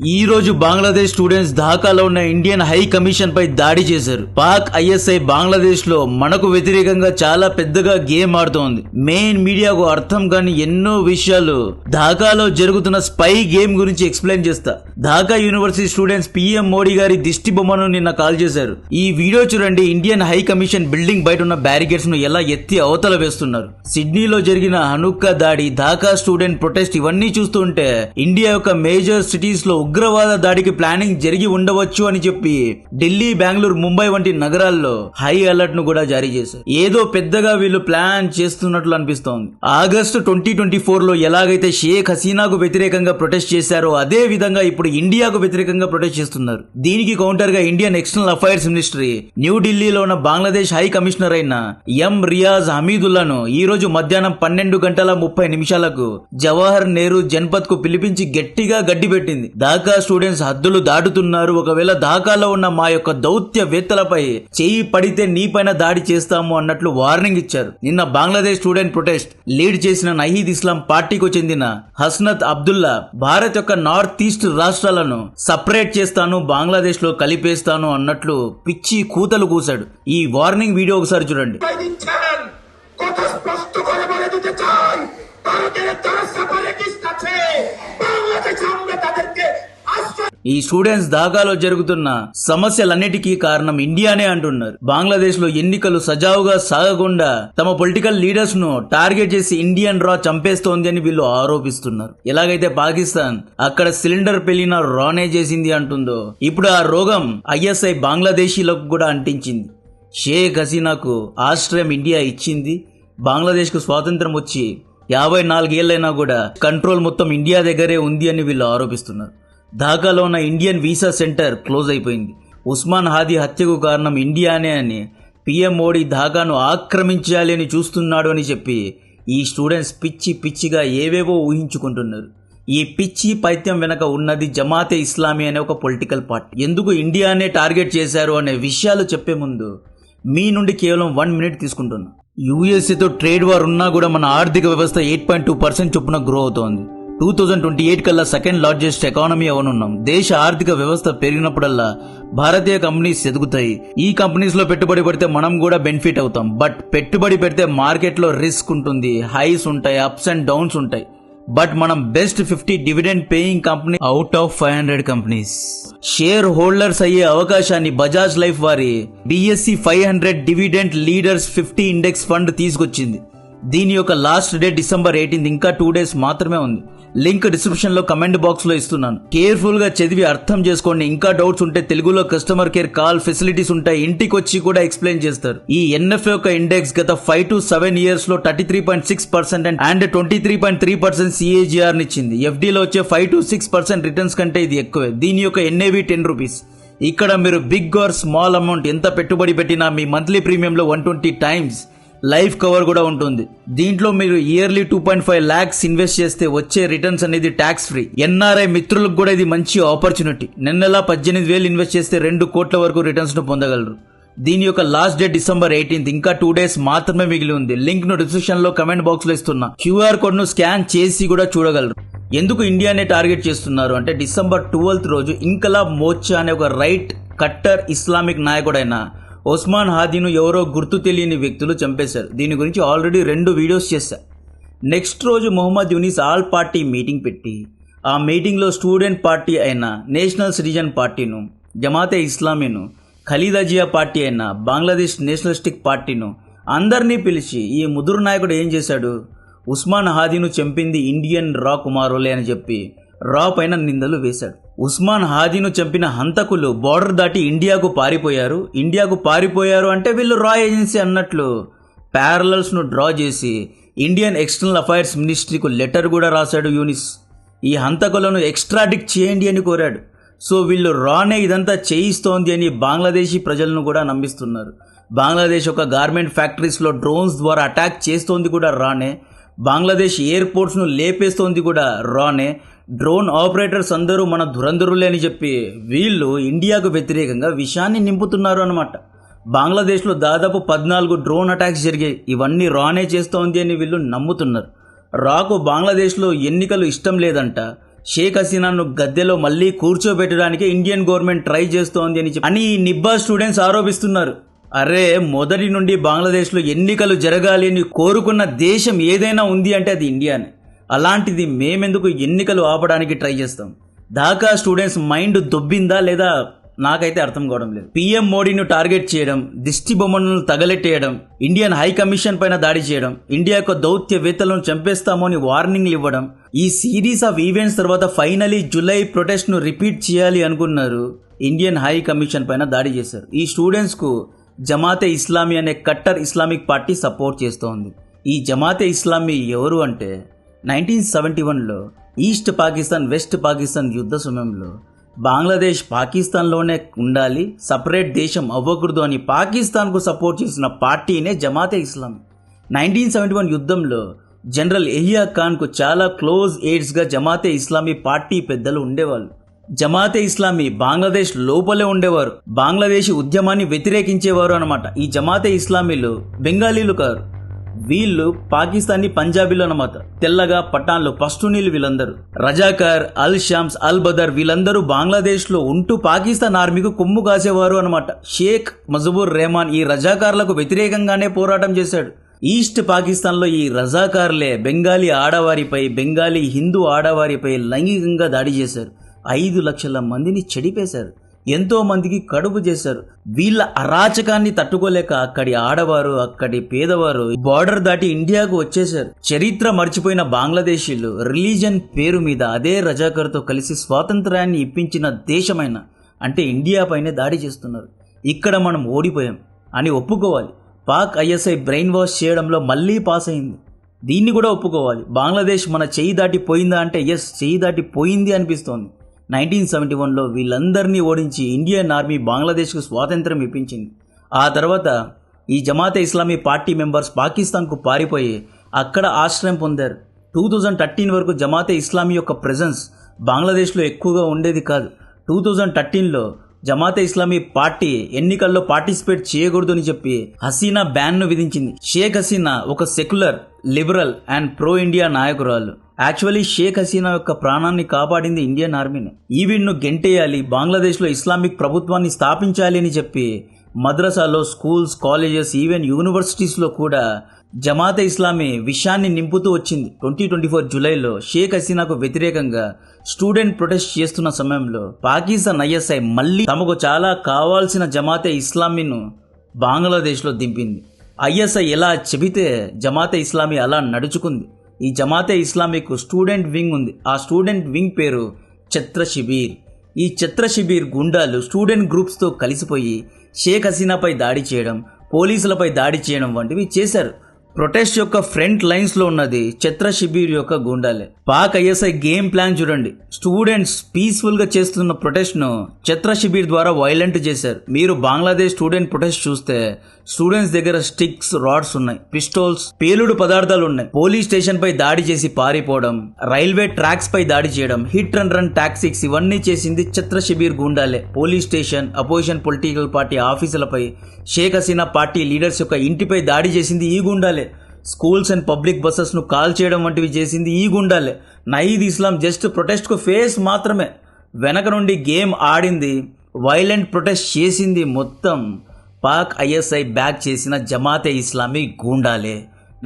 ఈ రోజు బంగ్లాదేశ్ స్టూడెంట్స్ ఢాకాలో ఉన్న ఇండియన్ హై కమిషన్ పై దాడి చేశారు. పాక్ ఐఎస్ఐ బంగ్లాదేశ్ లో మనకు వ్యతిరేకంగా చాలా పెద్దగా గేమ్ ఆడుతోంది. మెయిన్ మీడియాకు అర్థం కాని ఎన్నో విషయాలు ఢాకాలో జరుగుతున్న స్పై గేమ్ గురించి ఎక్స్ప్లెయిన్ చేస్తా. Dhaka university students PM Modi గారి దిష్టి బొమ్మను నిన్న కాల్ చేశారు. ఈ వీడియో చూడండి. ఇండియన్ హై కమిషన్ బిల్డింగ్ బయట ఉన్న బ్యారికేడ్స్ ను ఎలా ఎత్తి అవతల వేస్తున్నారు. సిడ్నీలో జరిగిన హనుక్కా దాడి, ఢాకా స్టూడెంట్ ప్రొటెస్ట్ ఇవన్నీ చూస్తుంటే ఇండియా యొక్క మేజర్ సిటీస్ లో ఉగ్రవాద దాడికి ప్లానింగ్ జరిగి ఉండవచ్చు అని చెప్పి ఢిల్లీ, బెంగళూరు, ముంబై వంటి నగరాల్లో హై అలర్ట్ ను కూడా జారీ చేశారు. ఏదో పెద్దగా వీళ్ళు ప్లాన్ చేస్తున్నట్లు అనిపిస్తోంది. ఆగస్టు 2024 లో ఎలాగైతే షేక్ హసీనాకు వ్యతిరేకంగా ప్రొటెస్ట్ చేశారో అదే విధంగా ఇప్పుడు ఇండియాకు వ్యతిరేకంగా ప్రొటెస్ట్ చేస్తున్నారు. దీనికి కౌంటర్ గా ఇండియన్ ఎక్స్టర్నల్ అఫైర్స్ మినిస్ట్రీ న్యూఢిల్లీలో ఉన్న బంగ్లాదేశ్ హై కమిషనర్ అయిన ఎం రియాజ్ హమీదుల్లాను ఈ రోజు మధ్యాహ్నం 12:30 జవహర్ నెహ్రూ జన్పద్ కు పిలిపించి గట్టిగా గడ్డిపెట్టింది. ఢాకా స్టూడెంట్స్ హద్దులు దాటుతున్నారు. ఒకవేళ ఢాకాలో ఉన్న మా యొక్క దౌత్యవేత్తలపై చేయి పడితే నీపైన దాడి చేస్తాము అన్నట్లు వార్నింగ్ ఇచ్చారు. నిన్న బంగ్లాదేశ్ స్టూడెంట్ ప్రొటెస్ట్ లీడ్ చేసిన నహీద్ ఇస్లాం పార్టీకి చెందిన హస్నత్ అబ్దుల్లా భారత్ యొక్క నార్త్ ఈస్ట్ రాష్ట్రాలను సపరేట్ చేస్తాను, బంగ్లాదేశ్ లో కలిపేస్తాను అన్నట్లు పిచ్చి కూతలు కూశాడు. ఈ వార్నింగ్ వీడియో ఒకసారి చూడండి. ఈ స్టూడెంట్స్ ఢాకాలో జరుగుతున్న సమస్యలన్నిటికీ కారణం ఇండియానే అంటున్నారు. బంగ్లాదేశ్ లో ఎన్నికలు సజావుగా సాగకుండా తమ పొలిటికల్ లీడర్స్ ను టార్గెట్ చేసి ఇండియన్ రా చంపేస్తోంది అని వీళ్ళు ఆరోపిస్తున్నారు. ఎలాగైతే పాకిస్తాన్ అక్కడ సిలిండర్ పెళ్లిన రానే చేసింది అంటుందో, ఇప్పుడు ఆ రోగం ఐఎస్ఐ బంగ్లాదేశీలకు కూడా అంటించింది. షేక్ హసీనాకు ఆశ్రయం ఇండియా ఇచ్చింది. బంగ్లాదేశ్ కు స్వాతంత్రం వచ్చి 54 ఏళ్లైనా కూడా కంట్రోల్ మొత్తం ఇండియా దగ్గరే ఉంది అని వీళ్ళు ఆరోపిస్తున్నారు. ఢాకాలో ఉన్న ఇండియన్ వీసా సెంటర్ క్లోజ్ అయిపోయింది. ఉస్మాన్ హాదీ హత్యకు కారణం ఇండియానే అని పిఎం మోడీ ఢాకాను ఆక్రమించాలి అని చూస్తున్నాడు అని చెప్పి ఈ స్టూడెంట్స్ పిచ్చిగా ఏవేవో ఊహించుకుంటున్నారు. ఈ పిచ్చి పైత్యం వెనక ఉన్నది జమాతే ఇస్లామీ అనే ఒక పొలిటికల్ పార్టీ. ఎందుకు ఇండియానే టార్గెట్ చేశారు అనే విషయాలు చెప్పే ముందు మీ నుండి కేవలం 1 మినిట్ తీసుకుంటున్నా. యూఎస్ఏతో ట్రేడ్ వార్ ఉన్నా కూడా మన ఆర్థిక వ్యవస్థ 8.2% చొప్పున గ్రో అవుతోంది. 2028 కల్లా సెకండ్ లార్జెస్ట్ ఎకానమీ అవనున్నాం. దేశ ఆర్థిక వ్యవస్థ పెరిగినప్పుడల్లా భారతీయ కంపెనీస్ ఎదుగుతాయి. ఈ కంపెనీస్ లో పెట్టుబడి పెడితే మనం కూడా బెనిఫిట్ అవుతాం. బట్ పెట్టుబడి పెడితే మార్కెట్ లో రిస్క్ ఉంటుంది, హైస్ ఉంటాయి, అప్స్ అండ్ డౌన్స్ ఉంటాయి. బట్ మనం best 50 dividend paying company out of 500 companies. Share holders అయ్యే అవకాశాన్ని బజాజ్ లైఫ్ వారి BSE 500 dividend leaders 50 index fund తీసుకొచ్చింది. దీని యొక్క లాస్ట్ డేట్ డిసెంబర్ 18. ఇంకా 2 డేస్ మాత్రమే ఉంది. లింక్ డిస్క్రిప్షన్ లో కమెంట్ బాక్స్ లో ఇస్తున్నాను. కేర్ఫుల్ గా చదివి అర్థం చేసుకోండి. ఇంకా డౌట్స్ ఉంటే తెలుగులో కస్టమర్ కేర్ కాల్ ఫెసిలిటీస్ ఉంటాయి. ఇంటికి వచ్చి కూడా ఎక్స్ప్లెయిన్ చేస్తారు. ఈ NFA యొక్క ఇండెక్స్ గత 5 to 7 ఇయర్స్ లో 33.6% అండ్ 23.3% CAGR నిచ్చింది. FD లో వచ్చే 5 to 6% రిటర్న్స్ కంటే ఇది ఎక్కువే. దీని యొక్క NAV 10 రూపీస్. ఇక్కడ మీరు బిగ్ ఆర్ స్మాల్ అమౌంట్ ఎంత పెట్టుబడి పెట్టినా మీ మంత్లీ ప్రీమియంలో 120 టైమ్స్ లైఫ్ కవర్ కూడా ఉంటుంది. దీంట్లో మీరు ఇయర్లీ 2.5 lakhs ఇన్వెస్ట్ చేస్తే వచ్చే రిటర్న్స్ అనేది ట్యాక్స్ ఫ్రీ. NRI మిత్రులకు కూడా ఇది మంచి ఆపర్చునిటీ. నెల 18,000 ఇన్వెస్ట్ చేస్తే 2 కోట్ల వరకు రిటర్న్స్ ను పొందగలరు. దీని యొక్క లాస్ట్ డేట్ డిసెంబర్ 18. ఇంకా 2 డేస్ మాత్రమే మిగిలి ఉంది. లింక్ ను డిస్క్రిప్షన్ లో కమెంట్ బాక్స్ లో ఇస్తున్నా. QR కోడ్ ను స్కాన్ చేసి కూడా చూడగలరు. ఎందుకు ఇండియానే టార్గెట్ చేస్తున్నారు అంటే డిసెంబర్ 12 రోజు ఇంకలాబ్ మోర్చా అనే ఒక రైట్ కట్టర్ ఇస్లామిక్ నాయకుడైన ఉస్మాన్ హాదీను ఎవరో గుర్తు తెలియని వ్యక్తులు చంపేశారు. దీని గురించి ఆల్రెడీ 2 వీడియోస్ చేశా. నెక్స్ట్ రోజు Mohammad Yunus all party meeting పెట్టి ఆ మీటింగ్ లో స్టూడెంట్ పార్టీ అయిన నేషనల్ సిటిజన్ పార్టీను, జమాతే ఇస్లామీను, ఖలీదా జియా పార్టీ అయిన బంగ్లాదేశ్ నేషనలిస్టిక్ పార్టీను అందరినీ పిలిచి ఈ ముదురు నాయకుడు ఏం చేశాడు, ఉస్మాన్ హాదీను చంపింది ఇండియన్ రా కుమారులే అని చెప్పి రా పైన నిందలు వేశాడు. ఉస్మాన్ హాదీను చంపిన హంతకులు బార్డర్ దాటి ఇండియాకు పారిపోయారు అంటే వీళ్ళు రా ఏజెన్సీ అన్నట్లు ప్యారలల్స్ ను డ్రా చేసి ఇండియన్ ఎక్స్టర్నల్ అఫైర్స్ మినిస్ట్రీకు లెటర్ కూడా రాశాడు యూనిస్. ఈ హంతకులను ఎక్స్ట్రాడిక్ట్ చేయండి అని కోరాడు. సో వీళ్ళు రానే ఇదంతా చేయిస్తోంది అని బంగ్లాదేశీ ప్రజలను కూడా నమ్మిస్తున్నారు. బంగ్లాదేశ్ ఒక గార్మెంట్ ఫ్యాక్టరీస్ లో డ్రోన్స్ ద్వారా అటాక్ చేస్తోంది కూడా రానే. బంగ్లాదేశ్ ఎయిర్పోర్ట్స్ ను లేపేస్తోంది కూడా రానే. డ్రోన్ ఆపరేటర్స్ అందరూ మన దురంధరులే అని చెప్పి వీళ్ళు ఇండియాకు వ్యతిరేకంగా విషయాన్ని నింపుతున్నారు అన్నమాట. బంగ్లాదేశ్లో దాదాపు 14 డ్రోన్ అటాక్స్ జరిగాయి. ఇవన్నీ రానే చేస్తోంది అని వీళ్ళు నమ్ముతున్నారు. రాకు బంగ్లాదేశ్లో ఎన్నికలు ఇష్టం లేదంట. షేక్ హసీనాను గద్దెలో మళ్ళీ కూర్చోబెట్టడానికి ఇండియన్ గవర్నమెంట్ ట్రై చేస్తోంది అని ఈ నిబ్బా స్టూడెంట్స్ ఆరోపిస్తున్నారు. అరే, మొదటి నుండి బంగ్లాదేశ్లో ఎన్నికలు జరగాలి అని కోరుకున్న దేశం ఏదైనా ఉంది అంటే అది ఇండియానే. అలాంటిది మేమెందుకు ఎన్నికలు ఆపడానికి ట్రై చేస్తాం? ఢాకా స్టూడెంట్స్ మైండ్ దొబ్బిందా లేదా నాకైతే అర్థం కావడం లేదు. పీఎం మోడీని టార్గెట్ చేయడం, దిష్టి బొమ్మలను తగలెట్టేయడం, ఇండియన్ హై కమిషన్ పైన దాడి చేయడం, ఇండియా యొక్క దౌత్యవేత్తలను చంపేస్తామో అని వార్నింగ్లు ఇవ్వడం, ఈ సిరీస్ ఆఫ్ ఈవెంట్స్ తర్వాత ఫైనలీ జూలై ప్రొటెస్ట్ ను రిపీట్ చేయాలి అనుకున్నారు. ఇండియన్ హై కమిషన్ పైన దాడి చేశారు. ఈ స్టూడెంట్స్ కు జమాతే ఇస్లామీ అనే కట్టర్ ఇస్లామిక్ పార్టీ సపోర్ట్ చేస్తోంది. ఈ జమాతే ఇస్లామీ ఎవరు అంటే 1971లో ఈస్ట్ పాకిస్తాన్ వెస్ట్ పాకిస్తాన్ యుద్ధ సమయంలో బంగ్లాదేశ్ పాకిస్తాన్లోనే ఉండాలి, సపరేట్ దేశం అవ్వకూడదు అని పాకిస్తాన్కు సపోర్ట్ చేసిన పార్టీనే జమాతే ఇస్లామీ. 1971 యుద్ధంలో జనరల్ ఎహియా ఖాన్కు చాలా క్లోజ్ ఎయిడ్స్గా జమాతే ఇస్లామీ పార్టీ పెద్దలు ఉండేవాళ్ళు. జమాతే ఇస్లామీ బంగ్లాదేశ్ లోపలే ఉండేవారు. బంగ్లాదేశీ ఉద్యమాన్ని వ్యతిరేకించేవారు అన్నమాట. ఈ జమాతే ఇస్లామీలు బెంగాలీలు కారు, వీళ్ళు పాకిస్తానీ పంజాబీలు అన్నమాట. తెల్లగా పఠాన్లు, పష్తూనీలు వీళ్ళందరూ. రజాకార్, అల్ షామ్స్, అల్ బదర్ వీళ్ళందరూ బంగ్లాదేశ్ లో ఉంటూ పాకిస్తాన్ ఆర్మీకి కొమ్ము కాసేవారు అన్నమాట. షేక్ ముజిబుర్ రెహమాన్ ఈ రజాకార్లకు వ్యతిరేకంగానే పోరాటం చేశాడు. ఈస్ట్ పాకిస్తాన్ లో ఈ రజాకార్లే బెంగాలీ ఆడవారిపై, బెంగాలీ హిందూ ఆడవారిపై లైంగికంగా దాడి చేశారు. 5 లక్షల మందిని చెడిపేశారు. ఎంతో మందికి కడుపు చేశారు. వీళ్ళ అరాచకాన్ని తట్టుకోలేక అక్కడి ఆడవారు, అక్కడి పేదవారు బార్డర్ దాటి ఇండియాకు వచ్చేశారు. చరిత్ర మర్చిపోయిన బంగ్లాదేశీలు రిలీజన్ పేరు మీద అదే రజాకర్తో కలిసి స్వాతంత్ర్యాన్ని ఇప్పించిన దేశమైన అంటే ఇండియా పైనే దాడి చేస్తున్నారు. ఇక్కడ మనం ఓడిపోయాం అని ఒప్పుకోవాలి. పాక్ ఐఎస్ఐ బ్రెయిన్ వాష్ చేయడంలో మళ్ళీ పాస్ అయింది. దీన్ని కూడా ఒప్పుకోవాలి. బంగ్లాదేశ్ మన చెయ్యి దాటి పోయిందా అంటే ఎస్, చెయ్యి దాటి పోయింది అనిపిస్తోంది. 1971లో వీళ్ళందరినీ ఓడించి ఇండియన్ ఆర్మీ బంగ్లాదేశ్కు స్వాతంత్రం ఇప్పించింది. ఆ తర్వాత ఈ జమాతే ఇస్లామీ పార్టీ మెంబర్స్ పాకిస్తాన్కు పారిపోయి అక్కడ ఆశ్రయం పొందారు. 2013 వరకు జమాతే ఇస్లామీ యొక్క ప్రెజెన్స్ బంగ్లాదేశ్లో ఎక్కువగా ఉండేది కాదు. 2013లో జమాతే ఇస్లామీ పార్టీ ఎన్నికల్లో పార్టిసిపేట్ చేయకూడదు అని చెప్పి హసీనా బ్యాన్ ను విధించింది. షేక్ హసీనా ఒక secular, liberal and pro India నాయకురాలు. యాక్చువల్లీ షేక్ హసీనా యొక్క ప్రాణాన్ని కాపాడింది ఇండియన్ ఆర్మీని. ఈవిడ్ను గెంటేయాలి, బంగ్లాదేశ్లో ఇస్లామిక్ ప్రభుత్వాన్ని స్థాపించాలి అని చెప్పి మద్రసాలో, స్కూల్స్, కాలేజెస్, ఈవెన్ యూనివర్సిటీస్లో కూడా జమాతే ఇస్లామీ విషయాన్ని నింపుతూ వచ్చింది. 2024 జూలైలో షేక్ హసీనాకు వ్యతిరేకంగా స్టూడెంట్ ప్రొటెస్ట్ చేస్తున్న సమయంలో పాకిస్తాన్ ఐఎస్ఐ మళ్ళీ తమకు చాలా కావాల్సిన జమాతే ఇస్లామీను బంగ్లాదేశ్లో దింపింది. ఐఎస్ఐ ఎలా చెబితే జమాతే ఇస్లామీ అలా నడుచుకుంది. ఈ జమాతే ఇస్లామీకు స్టూడెంట్ వింగ్ ఉంది. ఆ స్టూడెంట్ వింగ్ పేరు ఛత్ర శిబీర్. ఈ ఛత్ర శిబీర్ గుండాలు స్టూడెంట్ గ్రూప్స్తో కలిసిపోయి షేక్ హసీనాపై దాడి చేయడం, పోలీసులపై దాడి చేయడం వంటివి చేశారు. ప్రొటెస్ట్ యొక్క ఫ్రంట్ లైన్స్ లో ఉన్నది ఛత్ర శిబీర్ యొక్క గుండాలే. పాక్ ఐఎస్ఐ గేమ్ ప్లాన్ చూడండి. స్టూడెంట్స్ పీస్ఫుల్ గా చేస్తున్న ప్రొటెస్ట్ ను ఛత్ర శిబీర్ ద్వారా వైలెంట్ చేశారు. మీరు బంగ్లాదేశ్ స్టూడెంట్ ప్రొటెస్ట్ చూస్తే స్టూడెంట్స్ దగ్గర స్టిక్స్, రాడ్స్ ఉన్నాయి, పిస్టోల్స్, పేలుడు పదార్థాలు ఉన్నాయి. పోలీస్ స్టేషన్ పై దాడి చేసి పారిపోవడం, రైల్వే ట్రాక్స్ పై దాడి చేయడం, హిట్ అండ్ రన్ టాక్సిక్స్ ఇవన్నీ చేసింది ఛత్ర శిబీర్ గుండాలే. Police station, opposition political party ఆఫీసులపై, షేక్ హసీనా పార్టీ లీడర్స్ యొక్క ఇంటిపై దాడి చేసింది ఈ గుండాలే. స్కూల్స్ అండ్ పబ్లిక్ బస్సెస్ ను కాల్ చేయడం వంటివి చేసింది ఈ గుండాలే. నయీద్ ఇస్లాం జస్ట్ ప్రొటెస్ట్ కు ఫేస్ మాత్రమే. వెనక నుండి గేమ్ ఆడింది, వైలెంట్ ప్రొటెస్ట్ చేసింది మొత్తం పాక్ ఐఎస్ఐ బ్యాక్ చేసిన జమాతే ఇస్లామీ గూండాలే.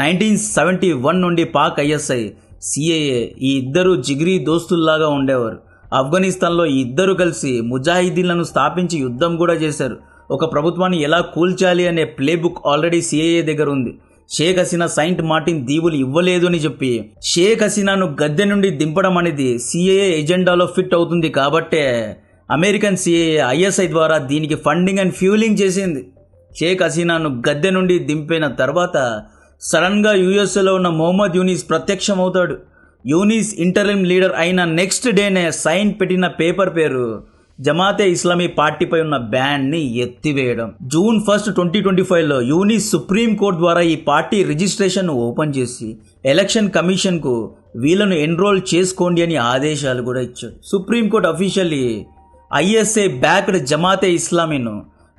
1971 నుండి పాక్ ఐఎస్ఐ, సిఏఏ ఈ ఇద్దరు జిగ్రీ దోస్తుల్లాగా ఉండేవారు. ఆఫ్ఘనిస్తాన్లో ఈ ఇద్దరు కలిసి ముజాహిదీన్లను స్థాపించి యుద్ధం కూడా చేశారు. ఒక ప్రభుత్వాన్ని ఎలా కూల్చాలి అనే ప్లే బుక్ ఆల్రెడీ సిఏఏ దగ్గర ఉంది. షేక్ హసీనా సెయింట్ మార్టిన్ దీవులు ఇవ్వలేదు అని చెప్పి షేక్ హసీనాను గద్దె నుండి దింపడం అనేది సిఏఏ ఎజెండాలో ఫిట్ అవుతుంది. కాబట్టే అమెరికన్ సిఏఏ ఐఎస్ఐ ద్వారా దీనికి ఫండింగ్ అండ్ ఫ్యూలింగ్ చేసింది. షేక్ హసీనాను గద్దె నుండి దింపిన తర్వాత సడన్ గా యుఎస్ఏలో ఉన్న మొహమ్మద్ యూనిస్ ప్రత్యక్షమవుతాడు. యూనిస్ ఇంటరిమ్ లీడర్ అయిన నెక్స్ట్ డేనే సైన్ పెట్టిన పేపర్ పేరు జమాతే ఇస్లామీ పార్టీపై ఉన్న బ్యాన్ ని ఎత్తివేయడం. జూన్ 1, 2025లో యూనిస్ సుప్రీం కోర్టు ద్వారా ఈ పార్టీ రిజిస్ట్రేషన్ ఓపెన్ చేసి ఎలక్షన్ కమిషన్ కు వీళ్ళను ఎన్రోల్ చేసుకోండి అని ఆదేశాలు కూడా ఇచ్చాడు. Supreme court officially ISI backed Jamaat ఇస్లామీను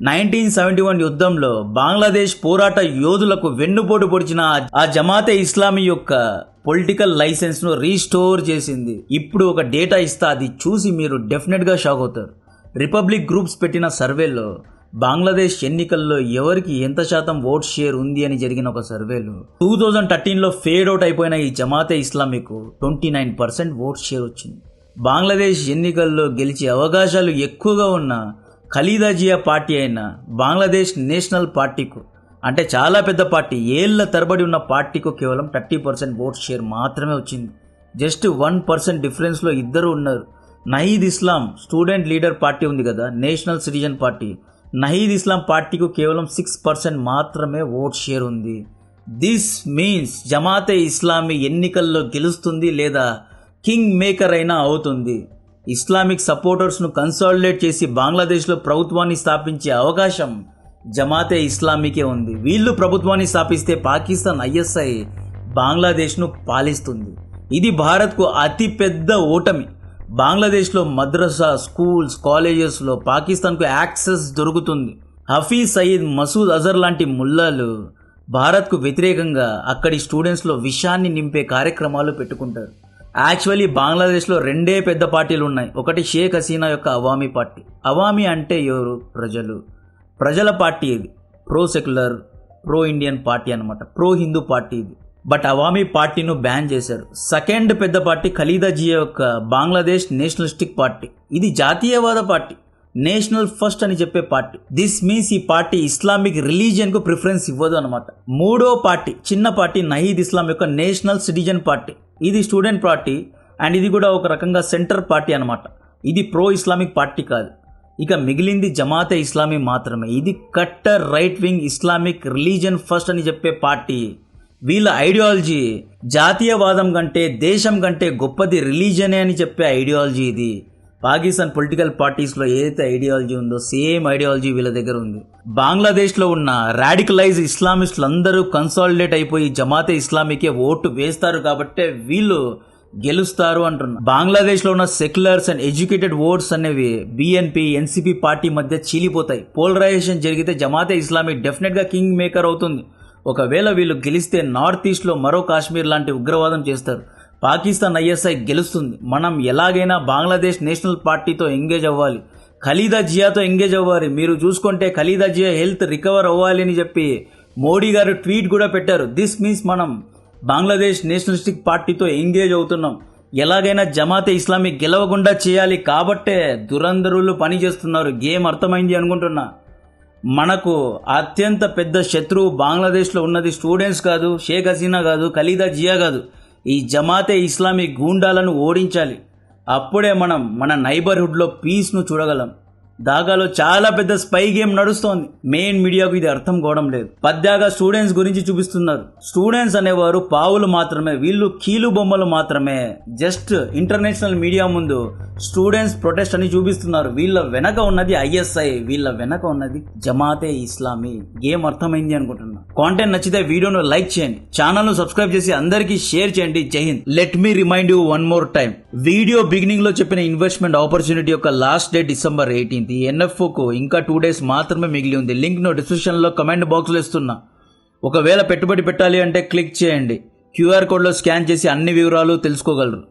1971 యుద్ధంలో బంగ్లాదేశ్ పోరాట యోధులకు వెన్నుపోటు పొడిచిన ఆ జమాతే ఇస్లామీ యొక్క పొలిటికల్ లైసెన్స్ ను రీస్టోర్ చేసింది. ఇప్పుడు ఒక డేటా ఇస్తా, అది చూసి మీరు డెఫినెట్ గా షాక్ అవుతారు. రిపబ్లిక్ గ్రూప్స్ పెట్టిన సర్వేలో బంగ్లాదేశ్ ఎన్నికల్లో ఎవరికి ఎంత శాతం ఓట్ షేర్ ఉంది అని జరిగిన ఒక సర్వేలో 2013లో ఫేడ్ అవుట్ అయిపోయిన ఈ జమాతే ఇస్లామీకు 29% ఓట్ షేర్ వచ్చింది. బంగ్లాదేశ్ ఎన్నికల్లో గెలిచే అవకాశాలు ఎక్కువగా ఉన్న ఖలీదా జియా పార్టీ అయిన బంగ్లాదేశ్ నేషనల్ పార్టీకు, అంటే చాలా పెద్ద పార్టీ, ఏళ్ల తరబడి ఉన్న పార్టీకు కేవలం 30% ఓట్ షేర్ మాత్రమే వచ్చింది. జస్ట్ 1% డిఫరెన్స్లో ఇద్దరు ఉన్నారు. నహీద్ ఇస్లాం స్టూడెంట్ లీడర్ పార్టీ ఉంది కదా, నేషనల్ సిటిజన్ పార్టీ, నహీద్ ఇస్లాం పార్టీకు కేవలం 6% మాత్రమే ఓట్ షేర్ ఉంది. దిస్ మీన్స్ జమాతే ఇస్లామీ ఎన్నికల్లో గెలుస్తుంది లేదా కింగ్ మేకర్ అయినా అవుతుంది. ఇస్లామిక్ సపోర్టర్స్ను కన్సాలిడేట్ చేసి బంగ్లాదేశ్లో ప్రభుత్వాన్ని స్థాపించే అవకాశం జమాతే ఇస్లామీకే ఉంది. వీళ్ళు ప్రభుత్వాన్ని స్థాపిస్తే పాకిస్తాన్ ఐఎస్ఐ బంగ్లాదేశ్ను పాలిస్తుంది. ఇది భారత్కు అతిపెద్ద ఓటమి. బంగ్లాదేశ్లో మద్రసా, స్కూల్స్, కాలేజెస్లో పాకిస్తాన్కు యాక్సెస్ దొరుకుతుంది. హఫీజ్ సయీద్, మసూద్ అజర్ లాంటి ముల్లాలు భారత్కు వ్యతిరేకంగా అక్కడి స్టూడెంట్స్లో విషాన్ని నింపే కార్యక్రమాలు పెట్టుకుంటారు. యాక్చువల్లీ బంగ్లాదేశ్లో రెండే పెద్ద పార్టీలు ఉన్నాయి. ఒకటి షేక్ హసీనా యొక్క అవామీ పార్టీ. అవామీ అంటే ఎవరు? ప్రజలు, ప్రజల పార్టీ. ఇది pro secular, pro Indian party అనమాట, ప్రో హిందూ పార్టీ ఇది. బట్ అవామీ పార్టీను బ్యాన్ చేశారు. సెకండ్ పెద్ద పార్టీ ఖలీదా జియా యొక్క బంగ్లాదేశ్ నేషనలిస్టిక్ పార్టీ. ఇది జాతీయవాద పార్టీ, నేషనల్ ఫస్ట్ అని చెప్పే పార్టీ. దిస్ మీన్స్ ఈ పార్టీ ఇస్లామిక్ రిలీజియన్ కు ప్రిఫరెన్స్ ఇవ్వదు అనమాట. మూడో పార్టీ, చిన్న పార్టీ, నహీద్ ఇస్లాం యొక్క నేషనల్ సిటిజన్ పార్టీ. ఇది స్టూడెంట్ పార్టీ అండ్ ఇది కూడా ఒక రకంగా సెంటర్ పార్టీ అనమాట. ఇది ప్రో ఇస్లామిక్ పార్టీ కాదు. ఇక మిగిలింది జమాతే ఇస్లామీ మాత్రమే. ఇది cutter right wing Islamic religion first అని చెప్పే పార్టీ. వీళ్ళ ఐడియాలజీ జాతీయవాదం కంటే, దేశం కంటే గొప్పది రిలీజనే అని చెప్పే ఐడియాలజీ ఇది. పాకిస్తాన్ పొలిటికల్ పార్టీస్లో ఏదైతే ఐడియాలజీ ఉందో సేమ్ ఐడియాలజీ వీళ్ళ దగ్గర ఉంది. బంగ్లాదేశ్లో ఉన్న రాడికలైజ్ ఇస్లామిస్టులు అందరూ కన్సాలిడేట్ అయిపోయి జమాతే ఇస్లామీకే ఓటు వేస్తారు కాబట్టే వీళ్ళు గెలుస్తారు అంటున్నారు. బంగ్లాదేశ్లో ఉన్న సెక్యులర్స్ అండ్ ఎడ్యుకేటెడ్ ఓట్స్ అనేవి బిఎన్పి, ఎన్సిపి పార్టీ మధ్య చీలిపోతాయి. పోలరైజేషన్ జరిగితే జమాతే ఇస్లామీ డెఫినెట్గా కింగ్ మేకర్ అవుతుంది. ఒకవేళ వీళ్ళు గెలిస్తే నార్త్ ఈస్ట్లో మరో కాశ్మీర్ లాంటి ఉగ్రవాదం చేస్తారు. పాకిస్తాన్ ఐఎస్ఐ గెలుస్తుంది. మనం ఎలాగైనా బంగ్లాదేశ్ నేషనల్ పార్టీతో ఎంగేజ్ అవ్వాలి, ఖలీదా జియాతో ఎంగేజ్ అవ్వాలి. మీరు చూసుకుంటే ఖలీదా జియా హెల్త్ రికవర్ అవ్వాలి అని చెప్పి మోడీ గారు ట్వీట్ కూడా పెట్టారు. దిస్ మీన్స్ మనం బంగ్లాదేశ్ నేషనలిస్టిక్ పార్టీతో ఎంగేజ్ అవుతున్నాం. ఎలాగైనా జమాతే ఇస్లామీ గెలవకుండా చేయాలి కాబట్టే దురంధరులు పనిచేస్తున్నారు. గేమ్ అర్థమైంది అనుకుంటున్నా. మనకు అత్యంత పెద్ద శత్రువు బంగ్లాదేశ్లో ఉన్నది స్టూడెంట్స్ కాదు, షేక్ హసీనా కాదు, ఖలీదా జియా కాదు, ఈ జమాతే ఇస్లామీ గూండాలను ఓడించాలి. అప్పుడే మనం మన నైబర్హుడ్లో పీస్ను చూడగలం. ఢాకాలో చాలా పెద్ద స్పై గేమ్ నడుస్తోంది. మెయిన్ మీడియాకు ఇది అర్థం కావడం లేదు. పద్దాగా స్టూడెంట్స్ గురించి చూపిస్తున్నారు. స్టూడెంట్స్ అనేవారు పావులు మాత్రమే, వీళ్ళు కీలు బొమ్మలు మాత్రమే. జస్ట్ ఇంటర్నేషనల్ మీడియా ముందు స్టూడెంట్స్ ప్రొటెస్ట్ అని చూపిస్తున్నారు. వీళ్ళ వెనక ఉన్నది ఐఎస్ఐ, వీళ్ళ వెనక ఉన్నది జమాతే ఇస్లామీ. గేమ్ అర్థమైంది అనుకుంటున్నా. కాంటెంట్ నచ్చితే వీడియోను లైక్ చేయండి, ఛానల్ ను సబ్స్క్రైబ్ చేసి అందరికీ షేర్ చేయండి. Jai Hind. Let me remind you one more time. Video beginning లో చెప్పిన ఇన్వెస్ట్మెంట్ ఆపర్చునిటీ యొక్క లాస్ట్ డేట్ December 18. ఈ ఎన్ఎఫ్ఓ కు ఇంకా 2 days మాత్రమే మిగిలి ఉంది. లింక్ ను డిస్క్రిప్షన్ లో కమెంట్ బాక్స్ లో ఇస్తున్నా. ఒకవేళ పెట్టుబడి పెట్టాలి అంటే క్లిక్ చేయండి. QR కోడ్ లో స్కాన్ చేసి అన్ని వివరాలు తెలుసుకోగలరు.